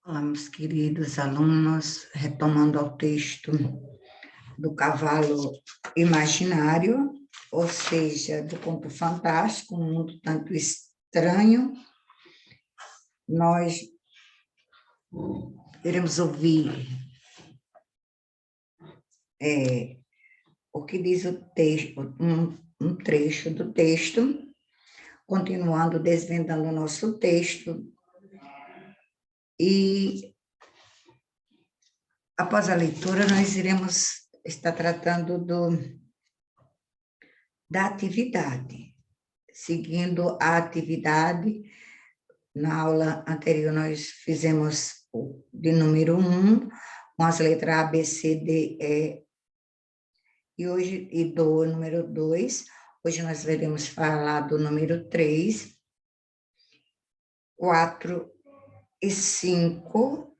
Olá, meus queridos alunos, retomando ao texto do Cavalo Imaginário, ou seja, do conto fantástico, um mundo tanto estranho, nós iremos ouvir o que diz o texto, um trecho do texto, continuando desvendando o nosso texto, e após a leitura nós iremos estar tratando da atividade, seguindo a atividade. Na aula anterior, nós fizemos de número 1, com as letras A, B, C, D, E, e do número 2. Hoje nós veremos falar do número 3, 4 e 5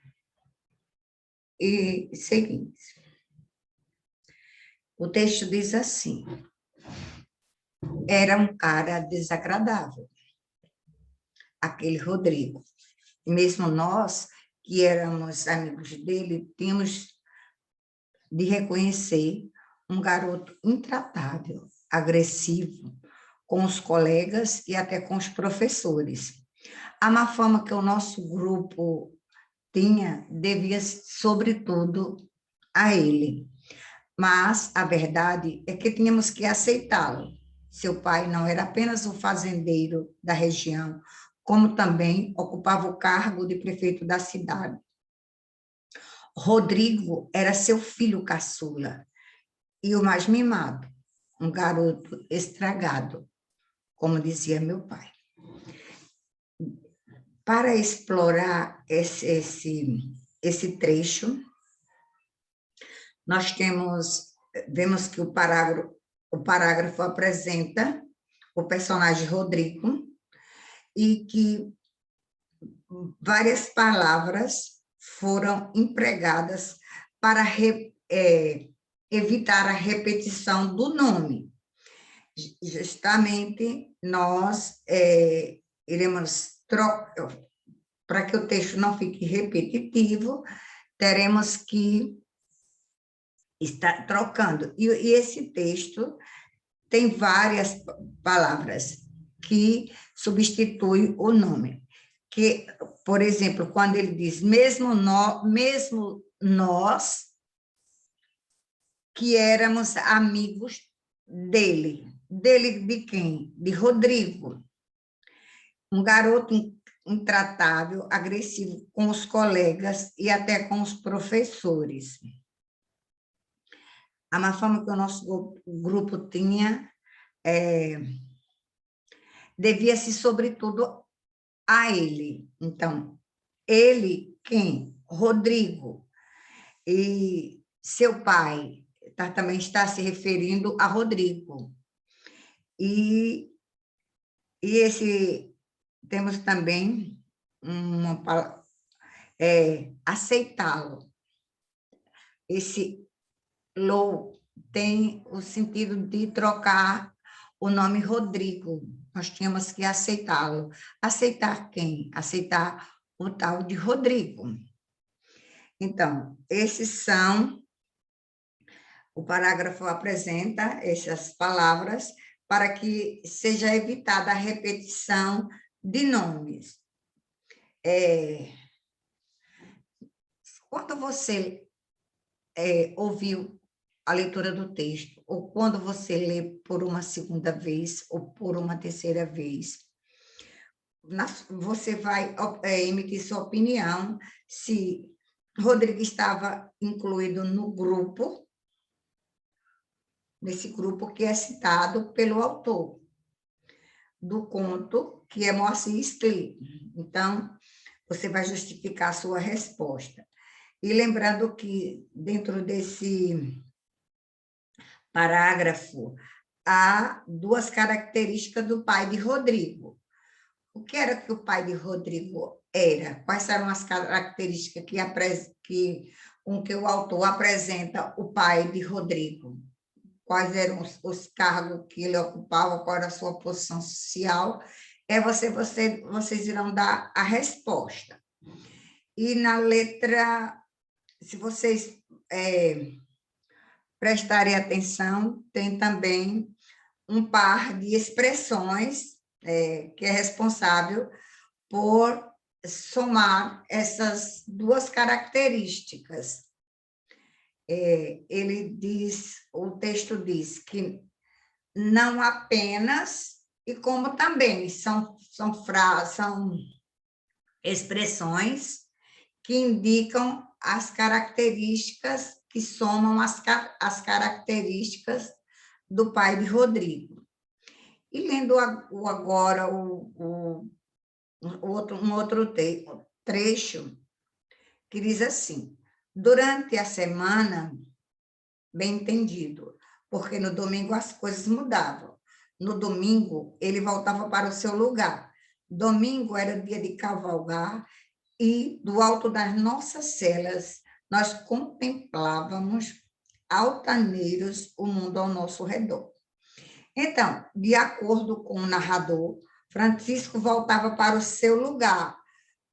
e seguintes. O texto diz assim: era um cara desagradável, aquele Rodrigo. Mesmo nós, que éramos amigos dele, tínhamos de reconhecer um garoto intratável, agressivo, com os colegas e até com os professores. A má fama que o nosso grupo tinha devia, sobretudo, a ele. Mas a verdade é que tínhamos que aceitá-lo. Seu pai não era apenas um fazendeiro da região, como também ocupava o cargo de prefeito da cidade. Rodrigo era seu filho caçula e o mais mimado, um garoto estragado, como dizia meu pai. Para explorar esse trecho, nós vemos que o parágrafo apresenta o personagem Rodrigo e que várias palavras foram empregadas para evitar a repetição do nome. Justamente, nós iremos trocar, para que o texto não fique repetitivo, teremos que estar trocando. E esse texto tem várias palavras que substituem o nome. Que, por exemplo, quando ele diz mesmo nós que éramos amigos dele. Dele de quem? De Rodrigo. Um garoto intratável, agressivo com os colegas e até com os professores. A má fama que o nosso grupo tinha devia-se, sobretudo, a ele. Então, ele, quem? Rodrigo. E seu pai também está se referindo a Rodrigo. E temos também aceitá-lo. Esse lo tem o sentido de trocar o nome Rodrigo. Nós tínhamos que aceitá-lo. Aceitar quem? Aceitar o tal de Rodrigo. Então, o parágrafo apresenta essas palavras para que seja evitada a repetição de nomes. Quando você ouviu a leitura do texto, ou quando você lê por uma segunda vez, ou por uma terceira vez, você vai emitir sua opinião se Rodrigo estava incluído no grupo, nesse grupo que é citado pelo autor do conto, que é Moacir Scli. Então, você vai justificar a sua resposta. E lembrando que, dentro desse parágrafo, há duas características do pai de Rodrigo. O que era que o pai de Rodrigo era? Quais eram as características com que o autor apresenta o pai de Rodrigo? Quais eram os cargos que ele ocupava, qual era a sua posição social? Vocês irão dar a resposta. E na letra, se vocês prestarem atenção, tem também um par de expressões que é responsável por somar essas duas características. Ele diz, o texto diz que não apenas, e como também são expressões que indicam as características, que somam as características do pai de Rodrigo. E lendo agora um outro trecho, que diz assim: durante a semana, bem entendido, porque no domingo as coisas mudavam. No domingo, ele voltava para o seu lugar. Domingo era dia de cavalgar, e do alto das nossas celas, nós contemplávamos altaneiros o mundo ao nosso redor. Então, de acordo com o narrador, Francisco voltava para o seu lugar.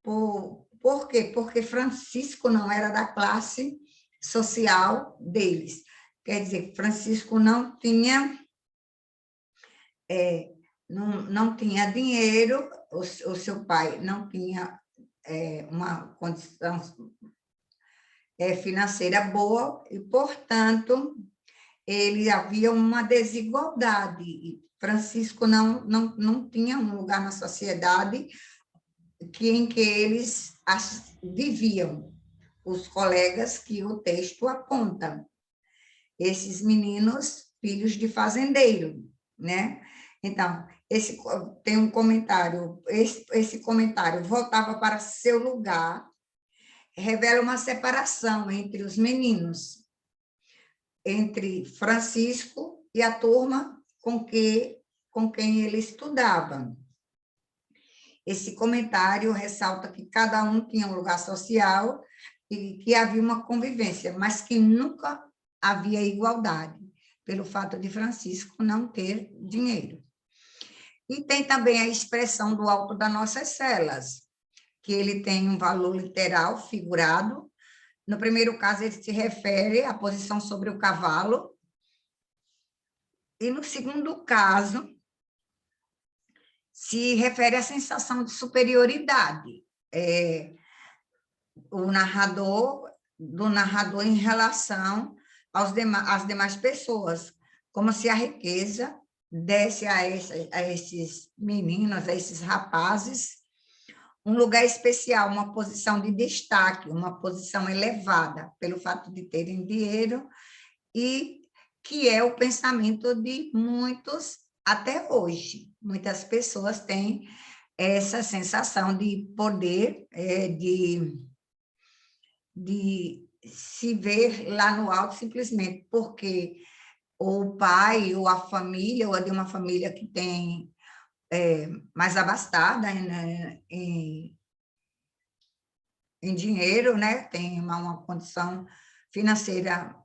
Por quê? Porque Francisco não era da classe social deles. Quer dizer, Francisco não tinha, não tinha dinheiro, o seu pai não tinha uma condição financeira boa, e, portanto, havia uma desigualdade. Francisco não tinha um lugar na sociedade em que eles viviam, os colegas que o texto aponta, esses meninos filhos de fazendeiro, né? Então, tem um comentário, esse comentário voltava para seu lugar, revela uma separação entre os meninos, entre Francisco e a turma com quem ele estudava. Esse comentário ressalta que cada um tinha um lugar social e que havia uma convivência, mas que nunca havia igualdade, pelo fato de Francisco não ter dinheiro. E tem também a expressão do alto das nossas celas, que ele tem um valor literal, figurado. No primeiro caso, ele se refere à posição sobre o cavalo, e no segundo caso, se refere à sensação de superioridade. Do narrador em relação às demais pessoas, como se a riqueza desse a esses meninos, a esses rapazes, um lugar especial, uma posição de destaque, uma posição elevada, pelo fato de terem dinheiro, e que é o pensamento de muitos até hoje. Muitas pessoas têm essa sensação de poder, de se ver lá no alto, simplesmente porque ou o pai, ou a família, ou é de uma família que tem mais abastada, né, em dinheiro, né, tem uma condição financeira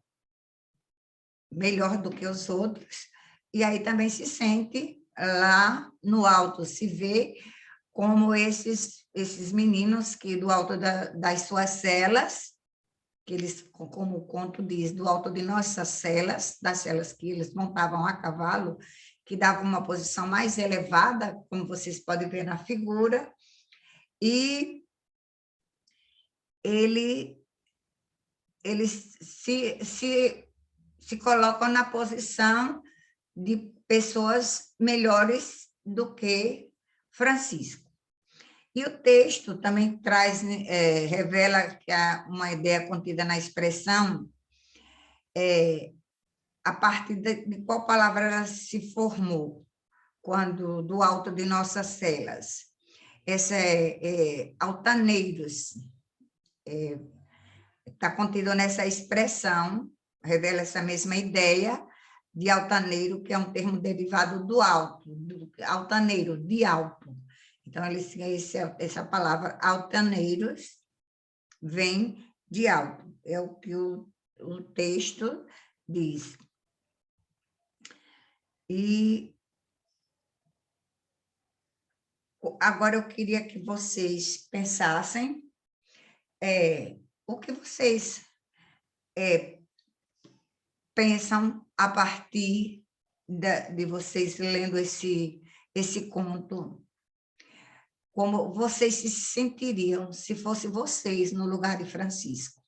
melhor do que os outros, e aí também se sente lá no alto, se vê como esses meninos que do alto das suas celas, que eles, como o conto diz, do alto de nossas celas, das celas que eles montavam a cavalo, que davam uma posição mais elevada, como vocês podem ver na figura, e eles se colocam na posição de pessoas melhores do que Francisco. E o texto também revela que há uma ideia contida na expressão, a partir de qual palavra ela se formou, quando do alto de nossas celas. Essa altaneiros, está contido nessa expressão, revela essa mesma ideia de altaneiro, que é um termo derivado do alto, do altaneiro, de alto. Então, essa palavra altaneiros vem de alto, é o que o texto diz. E agora eu queria que vocês pensassem o que vocês pensam a partir de vocês lendo esse conto? Como vocês se sentiriam se fosse vocês no lugar de Francisco?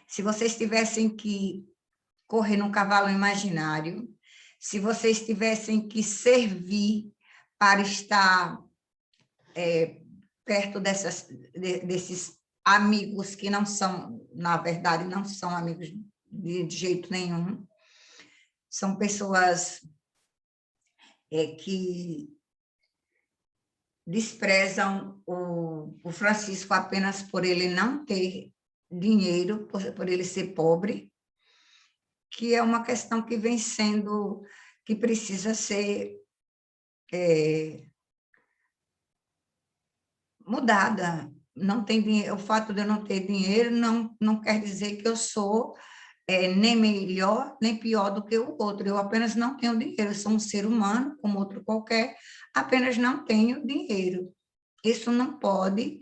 Se vocês tivessem que correr num cavalo imaginário, se vocês tivessem que servir para estar perto desses amigos que não são, na verdade, não são amigos de jeito nenhum, são pessoas que desprezam o Francisco apenas por ele não ter dinheiro, por ele ser pobre, que é uma questão que vem sendo, que precisa ser mudada. Não tem dinheiro, o fato de eu não ter dinheiro não quer dizer que eu sou nem melhor, nem pior do que o outro. Eu apenas não tenho dinheiro, eu sou um ser humano, como outro qualquer, apenas não tenho dinheiro. Isso não pode,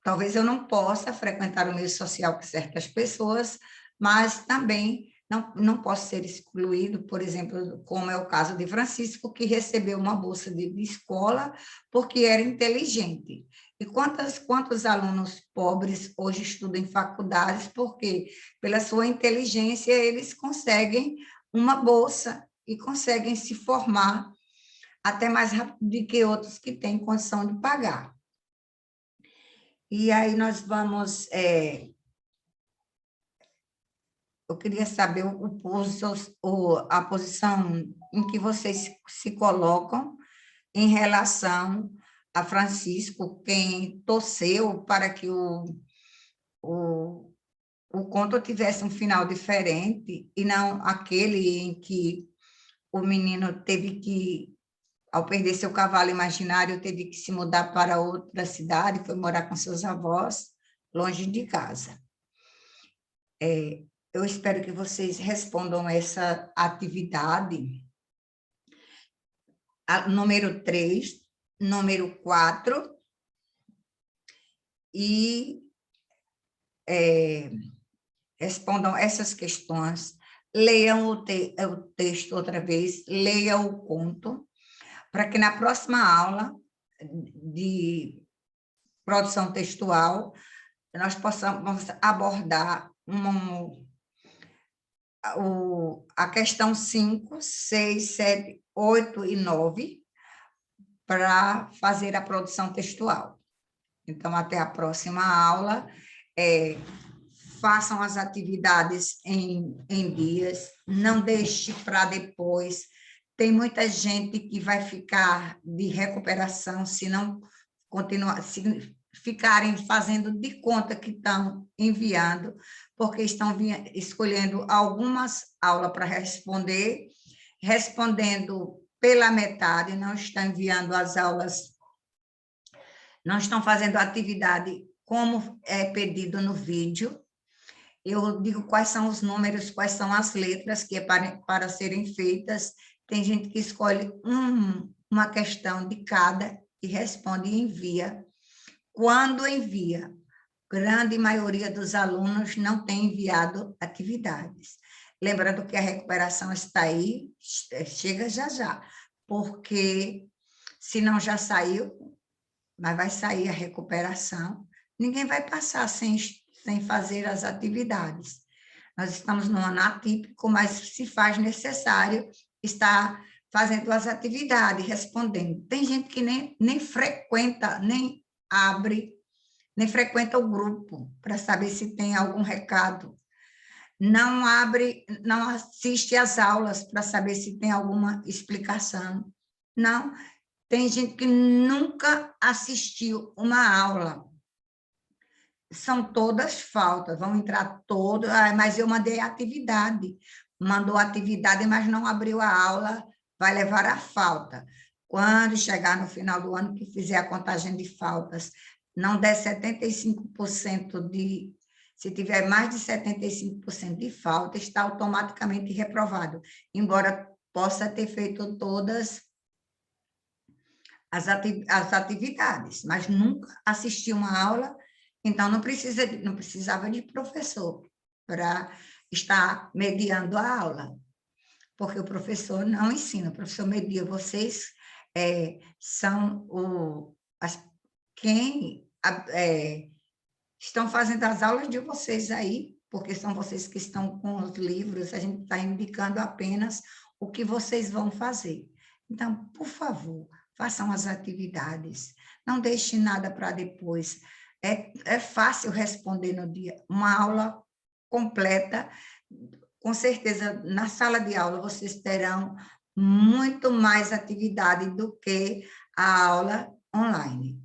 talvez eu não possa frequentar o meio social com certas pessoas, mas também não posso ser excluído, por exemplo, como é o caso de Francisco, que recebeu uma bolsa de escola porque era inteligente. E quantos alunos pobres hoje estudam em faculdades porque, pela sua inteligência, eles conseguem uma bolsa e conseguem se formar até mais rápido do que outros que têm condição de pagar. E aí nós vamos... eu queria saber a posição em que vocês se colocam em relação a Francisco, quem torceu para que o conto tivesse um final diferente, e não aquele em que o menino teve que, ao perder seu cavalo imaginário, teve que se mudar para outra cidade, foi morar com seus avós, longe de casa. Eu espero que vocês respondam essa atividade. Número 3, número 4, e respondam essas questões, leiam o texto outra vez, leiam o conto, para que na próxima aula de produção textual nós possamos abordar a questão 5, 6, 7, 8 e 9 para fazer a produção textual. Então, até a próxima aula. Façam as atividades em dias, não deixe para depois. Tem muita gente que vai ficar de recuperação se não continuar, se ficarem fazendo de conta que estão enviando, porque estão escolhendo algumas aulas para responder, respondendo pela metade, não estão enviando as aulas, não estão fazendo a atividade como é pedido no vídeo. Eu digo quais são os números, quais são as letras que é para serem feitas. Tem gente que escolhe uma questão de cada e responde e envia. Quando envia, grande maioria dos alunos não tem enviado atividades. Lembrando que a recuperação está aí, chega já já, porque se não já saiu, mas vai sair a recuperação, ninguém vai passar sem fazer as atividades. Nós estamos num ano atípico, mas se faz necessário estar fazendo as atividades, respondendo. Tem gente que nem frequenta, nem abre, nem frequenta o grupo para saber se tem algum recado. Não abre, não assiste às aulas para saber se tem alguma explicação. Não, tem gente que nunca assistiu uma aula. São todas faltas, vão entrar todas, mas eu mandei a atividade. Mandou a atividade, mas não abriu a aula, vai levar a falta. Quando chegar no final do ano, que fizer a contagem de faltas, não der 75% de... Se tiver mais de 75% de falta, está automaticamente reprovado, embora possa ter feito todas as atividades, mas nunca assistiu uma aula Então, não precisava de professor para estar mediando a aula, porque o professor não ensina, o professor media. Vocês são quem estão fazendo as aulas de vocês aí, porque são vocês que estão com os livros, a gente está indicando apenas o que vocês vão fazer. Então, por favor, façam as atividades, não deixe nada para depois. É fácil responder no dia, uma aula completa, com certeza, na sala de aula vocês terão muito mais atividade do que a aula online.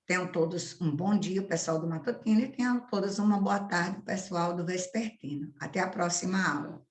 Tenham todos um bom dia, pessoal do matutino, e tenham todos uma boa tarde, pessoal do vespertino. Até a próxima aula.